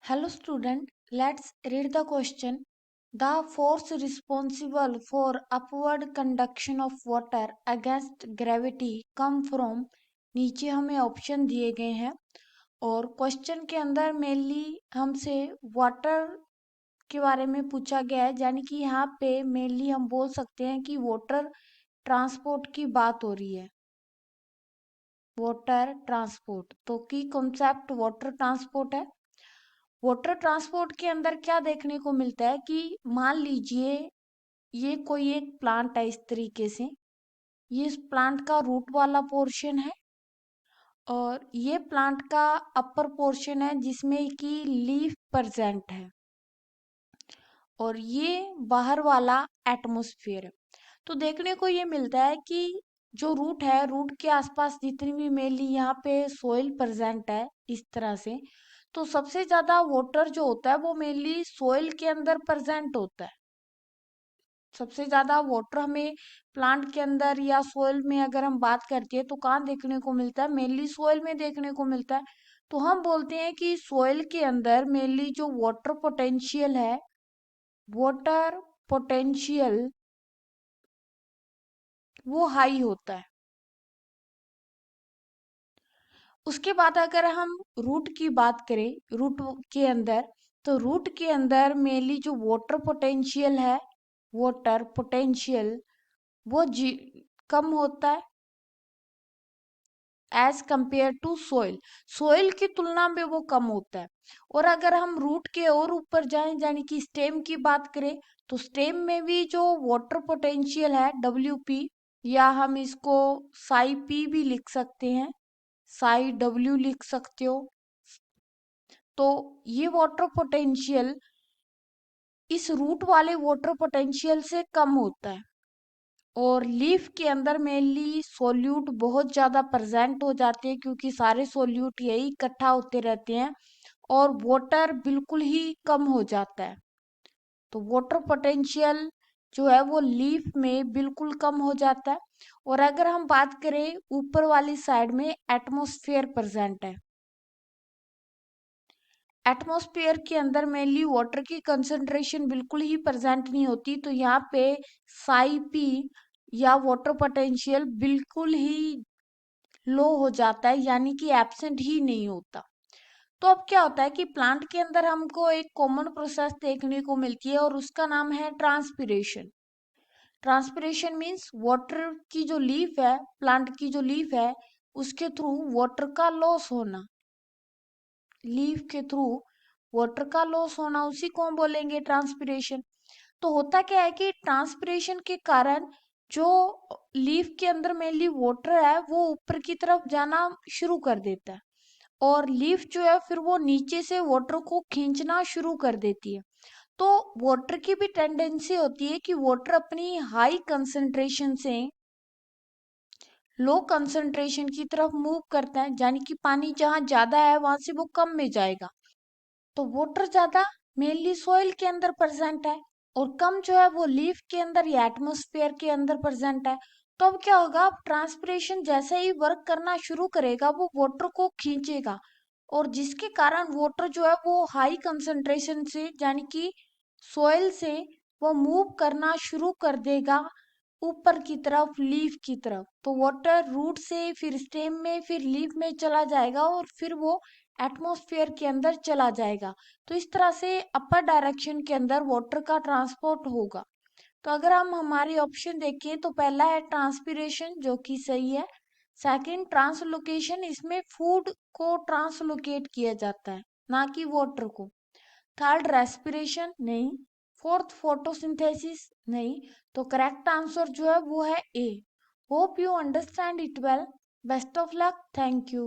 Hello student, let's read the question. The force responsible for upward conduction of water against gravity come from। नीचे हमें option दिए गए हैं और question के अंदर मेनली हमसे वाटर के बारे में पूछा गया है, यानी कि यहाँ पे मेनली हम बोल सकते हैं कि वाटर ट्रांसपोर्ट की बात हो रही है। वाटर ट्रांसपोर्ट तो की कॉन्सेप्ट वाटर ट्रांसपोर्ट है। वाटर ट्रांसपोर्ट के अंदर क्या देखने को मिलता है कि मान लीजिए ये कोई एक प्लांट है, इस तरीके से ये इस प्लांट का रूट वाला पोर्शन है और ये प्लांट का अपर पोर्शन है जिसमें कि लीफ प्रेजेंट है और ये बाहर वाला एटमॉस्फेयर है। तो देखने को ये मिलता है कि जो रूट है, रूट के आसपास जितनी भी मेनली यहाँ पे सोइल प्रेजेंट है इस तरह से, तो सबसे ज्यादा वाटर जो होता है वो मेनली सोइल के अंदर प्रेजेंट होता है। सबसे ज्यादा वाटर हमें प्लांट के अंदर या सोइल में अगर हम बात करते हैं तो कहाँ देखने को मिलता है? मेनली सोइल में देखने को मिलता है। तो हम बोलते हैं कि सोइल के अंदर मेनली जो वाटर पोटेंशियल है, वाटर पोटेंशियल वो हाई होता है। उसके बाद अगर हम रूट की बात करें, रूट के अंदर, तो रूट के अंदर मेनली जो वाटर पोटेंशियल है, वाटर पोटेंशियल वो कम होता है as compare to soil. Soil की तुलना में वो कम होता है। और अगर हम रूट के और ऊपर जाएं, यानी कि स्टेम की बात करें, तो स्टेम में भी जो वाटर पोटेंशियल है WP, या हम इसको साई पी भी लिख सकते हैं, साई W लिख सकते हो। तो ये वाटर पोटेंशियल इस रूट वाले वाटर पोटेंशियल से कम होता है। और लीफ के अंदर मेनली सोल्यूट बहुत ज्यादा प्रेजेंट हो जाते हैं क्योंकि सारे सोल्यूट यही इकट्ठा होते रहते हैं और वाटर बिल्कुल ही कम हो जाता है। तो वाटर पोटेंशियल जो है वो लीफ में बिल्कुल कम हो जाता है। और अगर हम बात करें ऊपर वाली साइड में एटमॉस्फेयर प्रेजेंट है, एटमॉस्फेयर के अंदर मेनली वाटर की कंसंट्रेशन बिल्कुल ही प्रेजेंट नहीं होती। तो यहाँ पे साई पी या वाटर पोटेंशियल बिल्कुल ही लो हो जाता है, यानी कि एब्सेंट ही नहीं होता। तो अब क्या होता है कि प्लांट के अंदर हमको एक कॉमन प्रोसेस देखने को मिलती है और उसका नाम है ट्रांसपिरेशन। ट्रांसपिरेशन मीन्स वाटर की जो लीफ है, प्लांट की जो लीफ है, उसके थ्रू वाटर का लॉस होना, लीफ के थ्रू वाटर का लॉस होना, उसी को हम बोलेंगे ट्रांसपिरेशन। तो होता क्या है कि ट्रांसपिरेशन के कारण जो लीफ के अंदर मेनली वाटर है वो ऊपर की तरफ जाना शुरू कर देता है और लीफ जो है फिर वो नीचे से वाटर को खींचना शुरू कर देती है। तो वाटर की भी टेंडेंसी होती है कि वाटर अपनी हाई कंसंट्रेशन से लो कंसंट्रेशन की तरफ मूव करता है, यानी कि पानी जहां ज्यादा है वहां से वो कम में जाएगा। तो वाटर ज्यादा मेनली सॉइल के अंदर प्रेजेंट है और कम जो है वो लीफ के अंदर या एटमोस्फेयर के अंदर प्रेजेंट है। तो अब क्या होगा, अब ट्रांसपिरेशन जैसे ही वर्क करना शुरू करेगा वो वाटर को खींचेगा और जिसके कारण वाटर जो है वो हाई कंसंट्रेशन से, यानी कि सॉइल से वो मूव करना शुरू कर देगा ऊपर की तरफ, लीफ की तरफ। तो वाटर रूट से फिर स्टेम में फिर लीफ में चला जाएगा और फिर वो एटमॉस्फेयर के अंदर चला जाएगा। तो इस तरह से अपर डायरेक्शन के अंदर वाटर का ट्रांसपोर्ट होगा। तो अगर हम हमारी ऑप्शन देखें तो पहला है ट्रांसपिरेशन जो कि सही है। सेकंड ट्रांसलोकेशन, इसमें फूड को ट्रांसलोकेट किया जाता है ना कि वाटर को। थर्ड रेस्पिरेशन नहीं। फोर्थ फोटोसिंथेसिस नहीं। तो करेक्ट आंसर जो है वो है A. Hope you understand it well. Best of luck. Thank you.